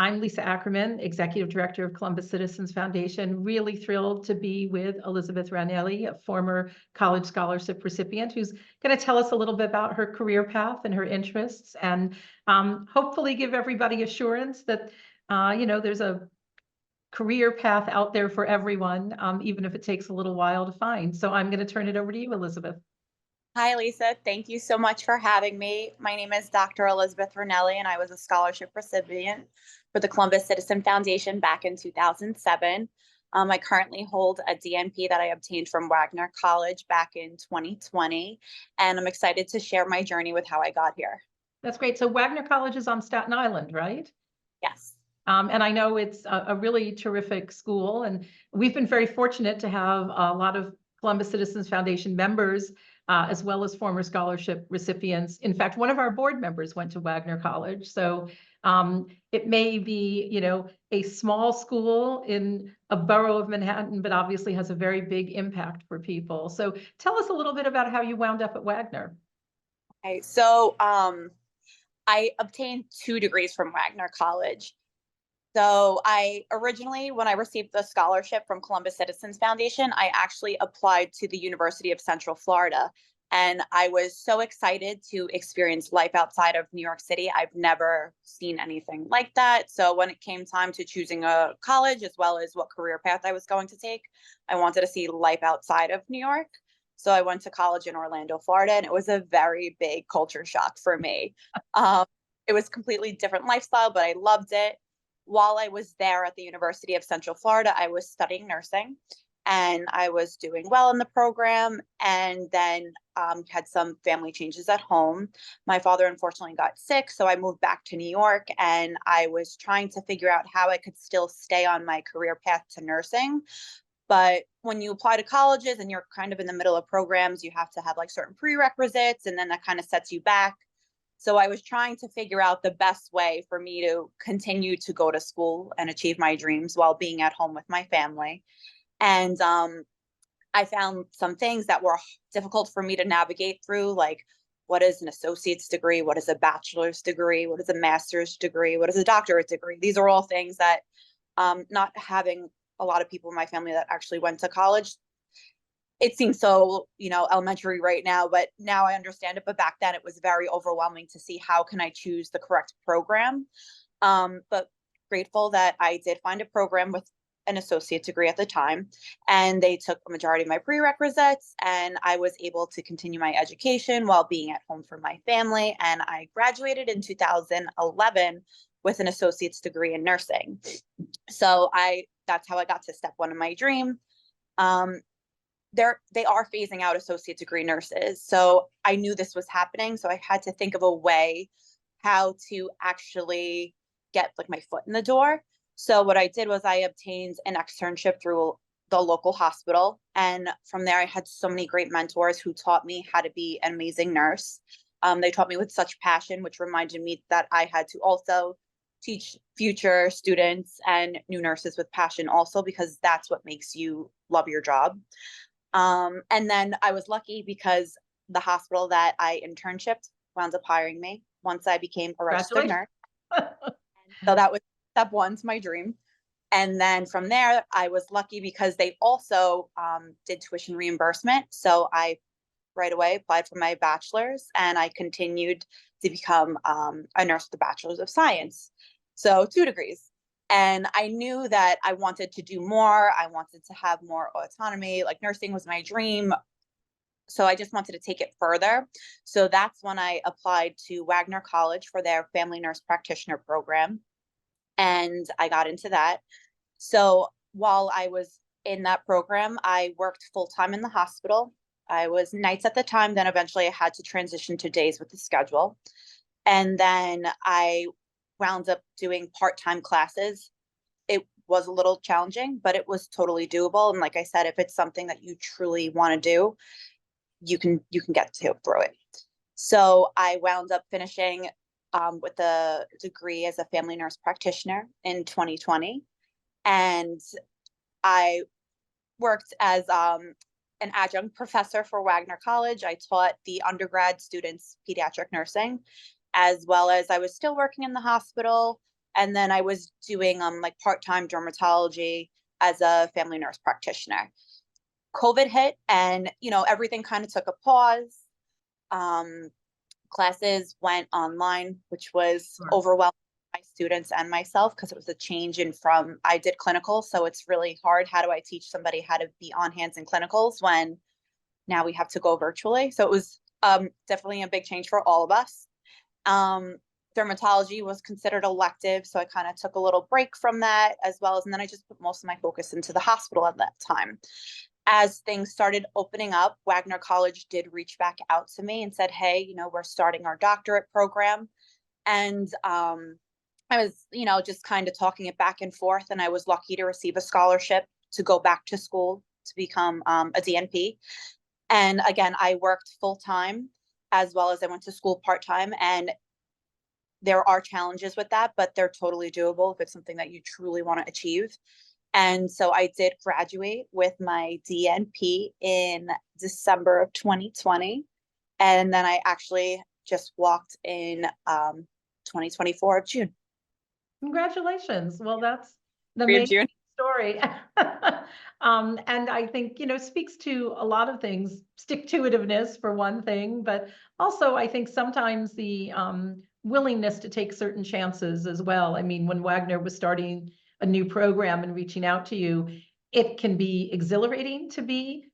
I'm Lisa Ackerman, Executive Director of Columbus Citizens Foundation. Really thrilled to be with Elizabeth Ranelli, a former college scholarship recipient, who's going to tell us a little bit about her career path and her interests, and hopefully give everybody assurance that there's a career path out there for everyone, even if it takes a little while to find. So I'm going to turn it over to you, Elizabeth. Hi, Lisa. Thank you so much for having me. My name is Dr. Elizabeth Ranelli, and I was a scholarship recipient for the Columbus Citizen Foundation back in 2007. I currently hold a DNP that I obtained from Wagner College back in 2020, and I'm excited to share my journey with how I got here. That's great. So Wagner College is on Staten Island, right? Yes. And I know it's a really terrific school, and we've been very fortunate to have a lot of Columbus Citizens Foundation members, as well as former scholarship recipients. In fact, one of our board members went to Wagner College. So it may be, a small school in a borough of Manhattan, but obviously has a very big impact for people. So tell us a little bit about how you wound up at Wagner. Okay, so I obtained 2 degrees from Wagner College. So I originally, when I received the scholarship from Columbus Citizens Foundation, I actually applied to the University of Central Florida. And I was so excited to experience life outside of New York City. I've never seen anything like that. So when it came time to choosing a college as well as what career path I was going to take, I wanted to see life outside of New York. So I went to college in Orlando, Florida, and it was a very big culture shock for me. It was a completely different lifestyle, but I loved it. While I was there at the University of Central Florida, I was studying nursing, and I was doing well in the program, and then had some family changes at home. My father unfortunately got sick, so I moved back to New York, and I was trying to figure out how I could still stay on my career path to nursing. But when you apply to colleges and you're kind of in the middle of programs, you have to have like certain prerequisites, and then that kind of sets you back. So I was trying to figure out the best way for me to continue to go to school and achieve my dreams while being at home with my family. And I found some things that were difficult for me to navigate through, like what is an associate's degree? What is a bachelor's degree? What is a master's degree? What is a doctorate degree? These are all things that not having a lot of people in my family that actually went to college, it seems so, elementary right now, but now I understand it. But back then it was very overwhelming to see how can I choose the correct program. But grateful that I did find a program with an associate degree at the time, and they took a majority of my prerequisites, and I was able to continue my education while being at home for my family. And I graduated in 2011 with an associate's degree in nursing. So that's how I got to step 1 of my dream. They are phasing out associate degree nurses. So I knew this was happening. So I had to think of a way how to actually get like my foot in the door. So what I did was I obtained an externship through the local hospital. And from there, I had so many great mentors who taught me how to be an amazing nurse. They taught me with such passion, which reminded me that I had to also teach future students and new nurses with passion also, because that's what makes you love your job. And then I was lucky because the hospital that I internshipped wound up hiring me once I became a registered nurse. So that was step 1 to my dream. And then from there, I was lucky because they also did tuition reimbursement. So I right away applied for my bachelor's, and I continued to become a nurse with a bachelor's of science. So 2 degrees. And I knew that I wanted to do more. I wanted to have more autonomy. Like nursing was my dream. So I just wanted to take it further. So that's when I applied to Wagner College for their family nurse practitioner program. And I got into that. So while I was in that program, I worked full time in the hospital. I was nights at the time. Then eventually I had to transition to days with the schedule. And then I wound up doing part-time classes. It was a little challenging, but it was totally doable. And like I said, if it's something that you truly want to do, you can get through it. So I wound up finishing with a degree as a family nurse practitioner in 2020. And I worked as an adjunct professor for Wagner College. I taught the undergrad students pediatric nursing, as well as I was still working in the hospital And then I was doing like part-time dermatology as a family nurse practitioner. COVID hit and, everything kind of took a pause. Classes went online, which was Sure. overwhelming for my students and myself because it was a change in from I did clinical. So it's really hard. How do I teach somebody how to be on hands in clinicals when now we have to go virtually? So it was definitely a big change for all of us. Dermatology was considered elective, so I kind of took a little break from that as well as, and then I just put most of my focus into the hospital at that time. As things started opening up, Wagner College did reach back out to me and said, hey, we're starting our doctorate program. And I was, just kind of talking it back and forth, and I was lucky to receive a scholarship to go back to school to become a DNP. And again, I worked full time as well as I went to school part-time, and there are challenges with that, but they're totally doable if it's something that you truly want to achieve. And so I did graduate with my DNP in December of 2020. And then I actually just walked in 2024 of June. Congratulations. Well, that's the Free of main June. story. And I think, speaks to a lot of things, stick-to-itiveness for one thing, but also I think sometimes the willingness to take certain chances as well. I mean, when Wagner was starting a new program and reaching out to you, it can be exhilarating to be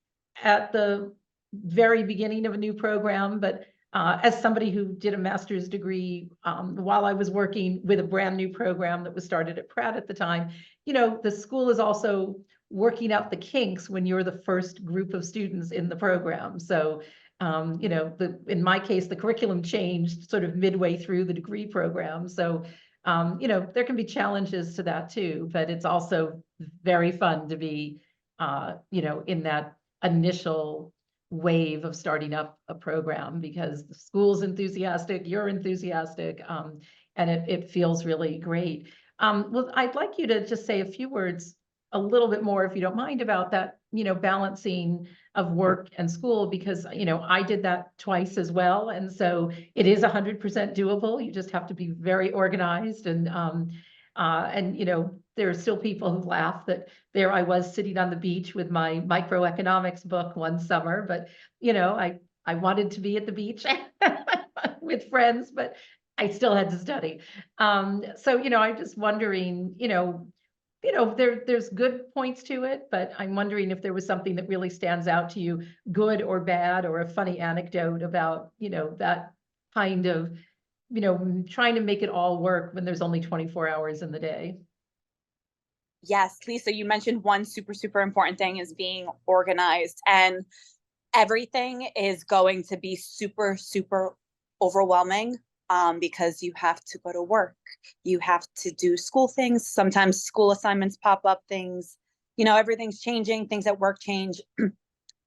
at the very beginning of a new program, but as somebody who did a master's degree while I was working with a brand new program that was started at Pratt at the time, the school is also working out the kinks when you're the first group of students in the program. So, in my case, the curriculum changed sort of midway through the degree program. So, there can be challenges to that too, but it's also very fun to be, in that initial wave of starting up a program because the school's enthusiastic, you're enthusiastic, and it feels really great. Well, I'd like you to just say a few words, a little bit more, if you don't mind, about that, balancing of work and school, because, I did that twice as well. And so it is 100% doable. You just have to be very organized and, there are still people who laugh that there I was sitting on the beach with my microeconomics book one summer, but I wanted to be at the beach with friends, but I still had to study. So I'm just wondering, there's good points to it, but I'm wondering if there was something that really stands out to you, good or bad, or a funny anecdote about, that kind of, trying to make it all work when there's only 24 hours in the day. Yes, Lisa, you mentioned one super, super important thing is being organized, and everything is going to be super, super overwhelming because you have to go to work. You have to do school things. Sometimes school assignments pop up, things, everything's changing, things at work change,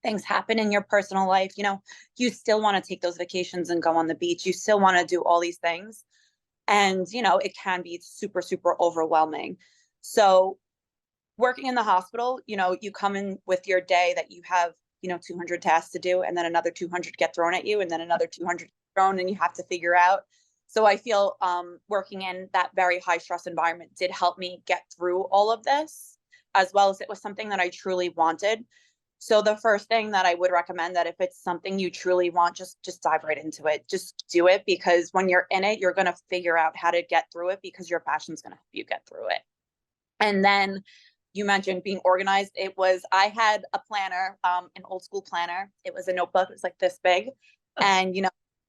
things happen in your personal life. You still want to take those vacations and go on the beach. You still want to do all these things. And, it can be super, super overwhelming. So working in the hospital, you come in with your day that you have, 200 tasks to do, and then another 200 get thrown at you, and then another 200 thrown, and you have to figure out. So I feel working in that very high stress environment did help me get through all of this, as well as it was something that I truly wanted. So the first thing that I would recommend, that if it's something you truly want, just dive right into it. Just do it, because when you're in it, you're going to figure out how to get through it, because your passion's going to help you get through it. And then you mentioned being organized. I had a planner, an old school planner. It was a notebook. It was like this big, and,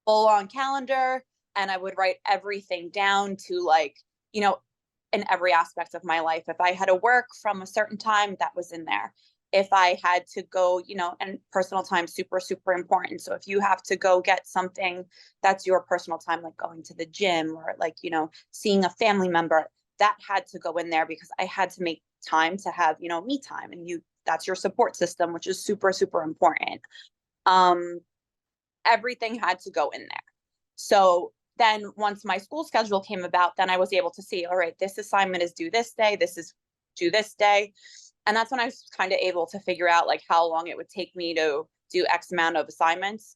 full on calendar. And I would write everything down to in every aspect of my life. If I had to work from a certain time, that was in there. If I had to go, and personal time, super, super important. So if you have to go get something that's your personal time, like going to the gym or seeing a family member, that had to go in there, because I had to make time to have, me time, and that's your support system, which is super, super important. Everything had to go in there. So then once my school schedule came about, then I was able to see, all right, this assignment is due this day, this is due this day. And that's when I was kind of able to figure out how long it would take me to do X amount of assignments.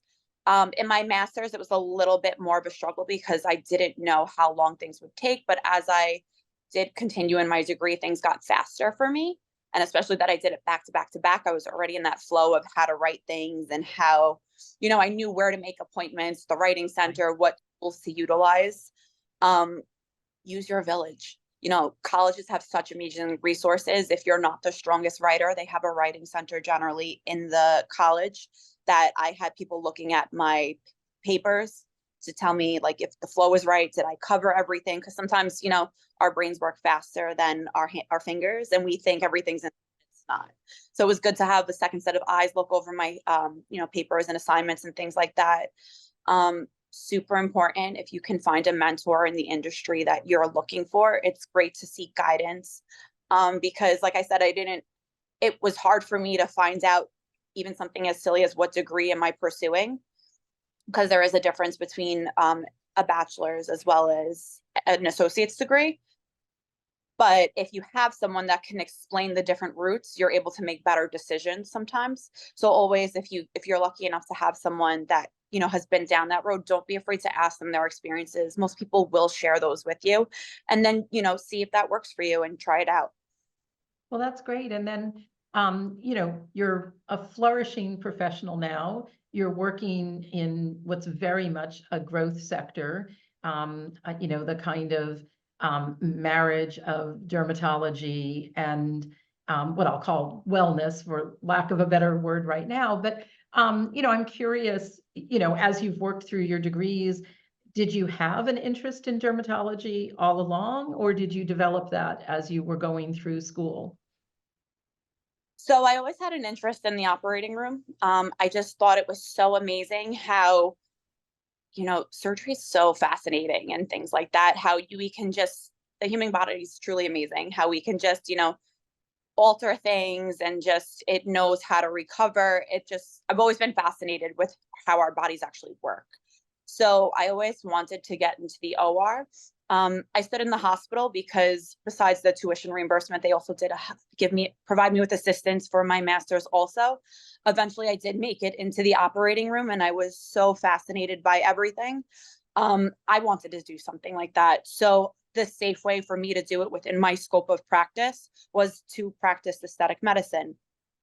In my master's, it was a little bit more of a struggle because I didn't know how long things would take. But as I did continue in my degree, things got faster for me. And especially that I did it back to back to back, I was already in that flow of how to write things and how, I knew where to make appointments, the writing center, what tools to utilize. Use your village. Colleges have such amazing resources. If you're not the strongest writer, they have a writing center generally in the college that I had people looking at my papers to tell me like if the flow was right, did I cover everything? Because sometimes, our brains work faster than our fingers and we think everything's in, it's not. So it was good to have a second set of eyes look over my, papers and assignments and things like that. Super important. If you can find a mentor in the industry that you're looking for, it's great to seek guidance. Because like I said, it was hard for me to find out even something as silly as what degree am I pursuing, because there is a difference between a bachelor's as well as an associate's degree. But if you have someone that can explain the different routes, you're able to make better decisions sometimes. So always, if you're lucky enough to have someone that, has been down that road, don't be afraid to ask them their experiences. Most people will share those with you, and then, see if that works for you and try it out. Well, that's great. And then, you're a flourishing professional now. You're working in what's very much a growth sector, the kind of marriage of dermatology and what I'll call wellness, for lack of a better word right now. But, I'm curious, as you've worked through your degrees, did you have an interest in dermatology all along, or did you develop that as you were going through school? So I always had an interest in the operating room. I just thought it was so amazing how, surgery is so fascinating and things like that. How we can the human body is truly amazing. How we can just, alter things and just, it knows how to recover. I've always been fascinated with how our bodies actually work. So I always wanted to get into the OR. I stood in the hospital because besides the tuition reimbursement, they also did provide me with assistance for my master's also. Eventually I did make it into the operating room and I was so fascinated by everything. I wanted to do something like that. So the safe way for me to do it within my scope of practice was to practice aesthetic medicine.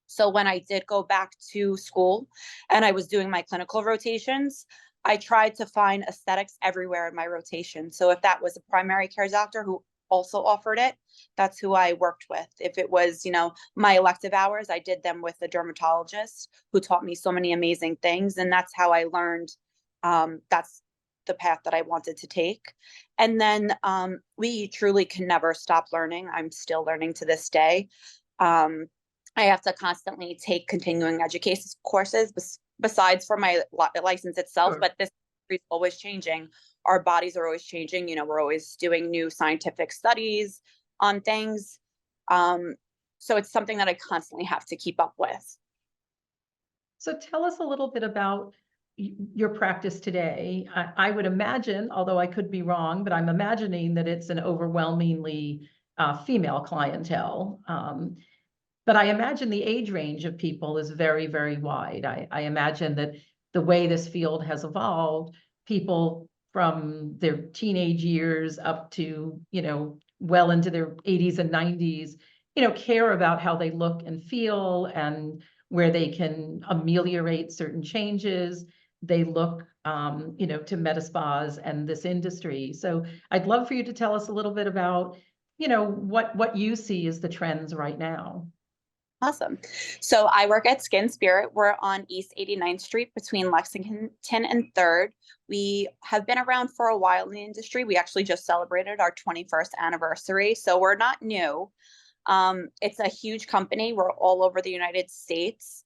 So when I did go back to school and I was doing my clinical rotations, I tried to find aesthetics everywhere in my rotation. So if that was a primary care doctor who also offered it, that's who I worked with. If it was, my elective hours, I did them with a dermatologist who taught me so many amazing things. And that's how I learned that's the path that I wanted to take. And then we truly can never stop learning. I'm still learning to this day. I have to constantly take continuing education courses besides for my license itself, Sure. but this is always changing. Our bodies are always changing. We're always doing new scientific studies on things. So it's something that I constantly have to keep up with. So tell us a little bit about your practice today. I would imagine, although I could be wrong, but I'm imagining that it's an overwhelmingly female clientele. But I imagine the age range of people is very, very wide. I imagine that the way this field has evolved, people from their teenage years up to, well into their 80s and 90s, care about how they look and feel and where they can ameliorate certain changes. They look, to med spas and this industry. So I'd love for you to tell us a little bit about, what you see as the trends right now. Awesome. So I work at SkinSpirit. We're on East 89th Street between Lexington and 3rd. We have been around for a while in the industry. We actually just celebrated our 21st anniversary, so we're not new. It's a huge company. We're all over the United States.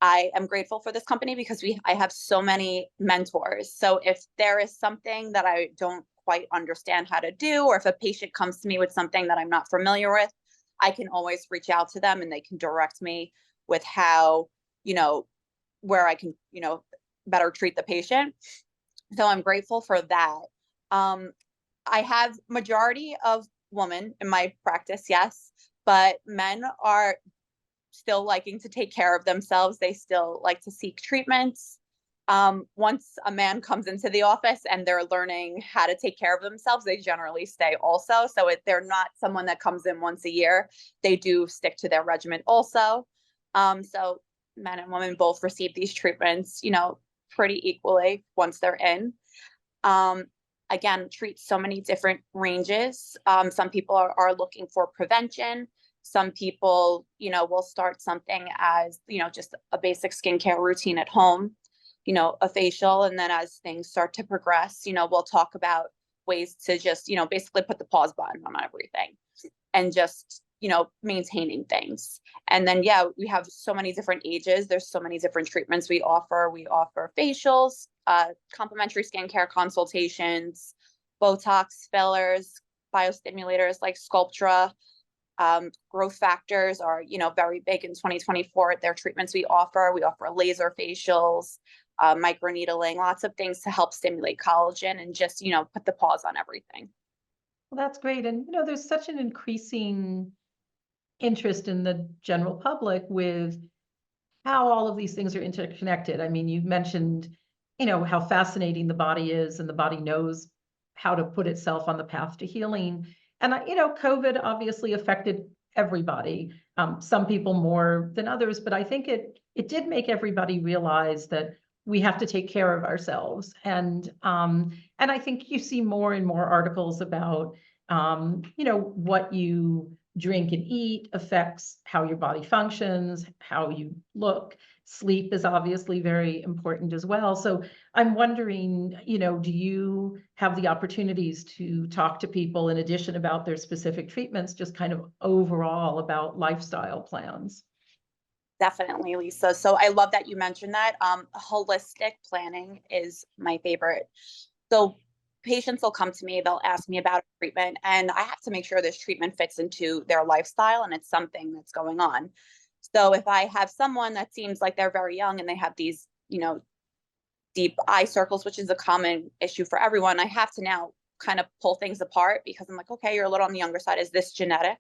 I am grateful for this company because I have so many mentors. So if there is something that I don't quite understand how to do, or if a patient comes to me with something that I'm not familiar with, I can always reach out to them and they can direct me with how, where I can, better treat the patient. So I'm grateful for that. I have majority of women in my practice, yes, but men are still liking to take care of themselves. They still like to seek treatments. Once a man comes into the office and they're learning how to take care of themselves, they generally stay also. So they're not someone that comes in once a year. They do stick to their regimen also. So men and women both receive these treatments, pretty equally once they're in. Again, treat so many different ranges. Some people are looking for prevention. Some people, will start something as, just a basic skincare routine at home, a facial. And then as things start to progress, we'll talk about ways to just, basically put the pause button on everything and just, maintaining things. And then, yeah, we have so many different ages. There's so many different treatments we offer. We offer facials, complimentary skincare consultations, Botox, fillers, biostimulators like Sculptra. Growth factors are, very big in 2024. They're treatments we offer. We offer laser facials, microneedling, lots of things to help stimulate collagen and just, put the pause on everything. Well, that's great. And, there's such an increasing interest in the general public with how all of these things are interconnected. I mean, you mentioned, how fascinating the body is, and the body knows how to put itself on the path to healing. And, COVID obviously affected everybody, some people more than others, but I think it did make everybody realize that we have to take care of ourselves. And I think you see more and more articles about, what you drink and eat affects how your body functions, how you look. Sleep is obviously very important as well. So I'm wondering, do you have the opportunities to talk to people in addition about their specific treatments, just kind of overall about lifestyle plans? Definitely, Lisa. So I love that you mentioned that. Holistic planning is my favorite. So patients will come to me, they'll ask me about a treatment, and I have to make sure this treatment fits into their lifestyle and it's something that's going on. So if I have someone that seems like they're very young and they have these, deep eye circles, which is a common issue for everyone, I have to now kind of pull things apart because I'm like, okay, you're a little on the younger side. Is this genetic?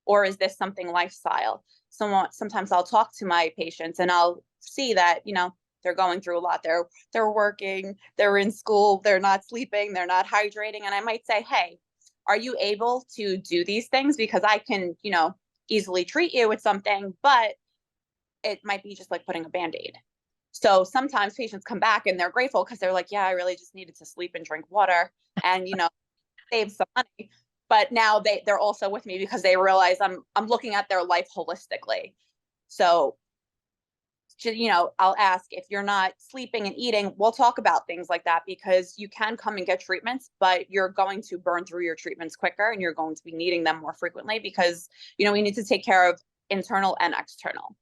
Or is this something lifestyle? Sometimes I'll talk to my patients and I'll see that, they're going through a lot. They're working, they're in school, they're not sleeping, they're not hydrating. And I might say, hey, are you able to do these things? Because I can, easily treat you with something, but it might be just like putting a Band-Aid. So sometimes patients come back and they're grateful because they're like, yeah, I really just needed to sleep and drink water and, save some money. But now they're also with me because they realize I'm looking at their life holistically. So, I'll ask if you're not sleeping and eating, we'll talk about things like that because you can come and get treatments, but you're going to burn through your treatments quicker and you're going to be needing them more frequently because, we need to take care of internal and external.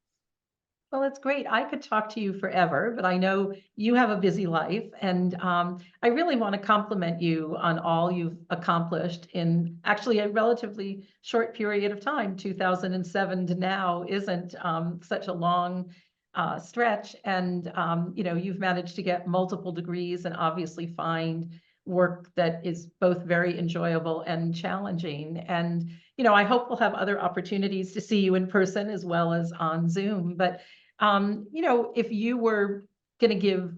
Well, that's great. I could talk to you forever, but I know you have a busy life, and I really want to compliment you on all you've accomplished in actually a relatively short period of time. 2007 to now isn't such a long stretch, and you've managed to get multiple degrees and obviously find work that is both very enjoyable and challenging. And I hope we'll have other opportunities to see you in person as well as on Zoom. But if you were going to give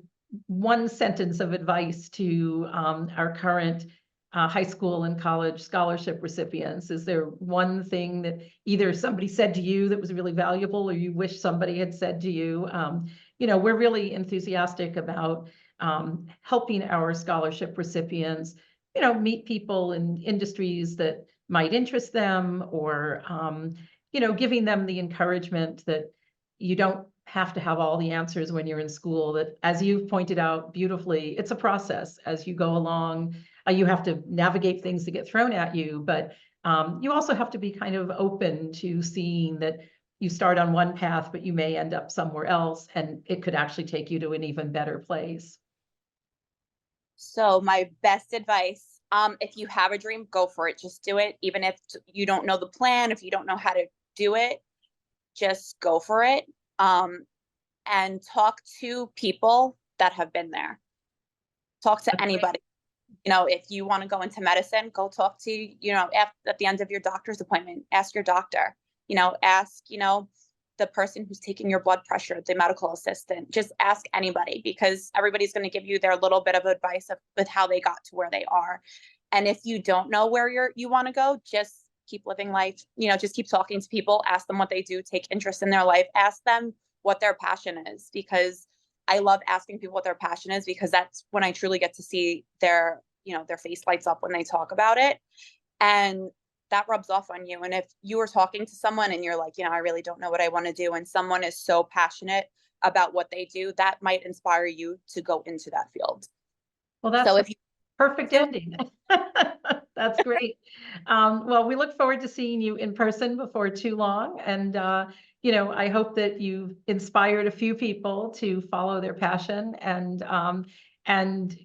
one sentence of advice to our current high school and college scholarship recipients, is there one thing that either somebody said to you that was really valuable or you wish somebody had said to you? We're really enthusiastic about helping our scholarship recipients, meet people in industries that might interest them, or, giving them the encouragement that you don't have to have all the answers when you're in school, that, as you've pointed out beautifully, it's a process as you go along. You have to navigate things that get thrown at you, but you also have to be kind of open to seeing that you start on one path, but you may end up somewhere else, and it could actually take you to an even better place. So my best advice, if you have a dream, go for it. Just do it. Even if you don't know the plan, if you don't know how to do it, just go for it. And talk to people that have been there. Talk to anybody. If you want to go into medicine, go talk to, at the end of your doctor's appointment, ask your doctor, ask, the person who's taking your blood pressure, the medical assistant. Just ask anybody, because everybody's going to give you their little bit of advice with how they got to where they are. And if you don't know where you want to go, just keep living life. Just keep talking to people, ask them what they do, take interest in their life, ask them what their passion is, because I love asking people what their passion is, because that's when I truly get to see their face lights up when they talk about it. And that rubs off on you. And if you are talking to someone and you're like, I really don't know what I want to do, and someone is so passionate about what they do, that might inspire you to go into that field. Well, that's so if you perfect ending. That's great. Well, we look forward to seeing you in person before too long. And, I hope that you've inspired a few people to follow their passion. And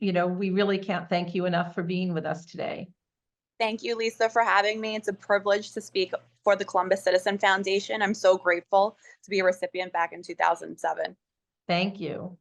we really can't thank you enough for being with us today. Thank you, Lisa, for having me. It's a privilege to speak for the Columbus Citizen Foundation. I'm so grateful to be a recipient back in 2007. Thank you.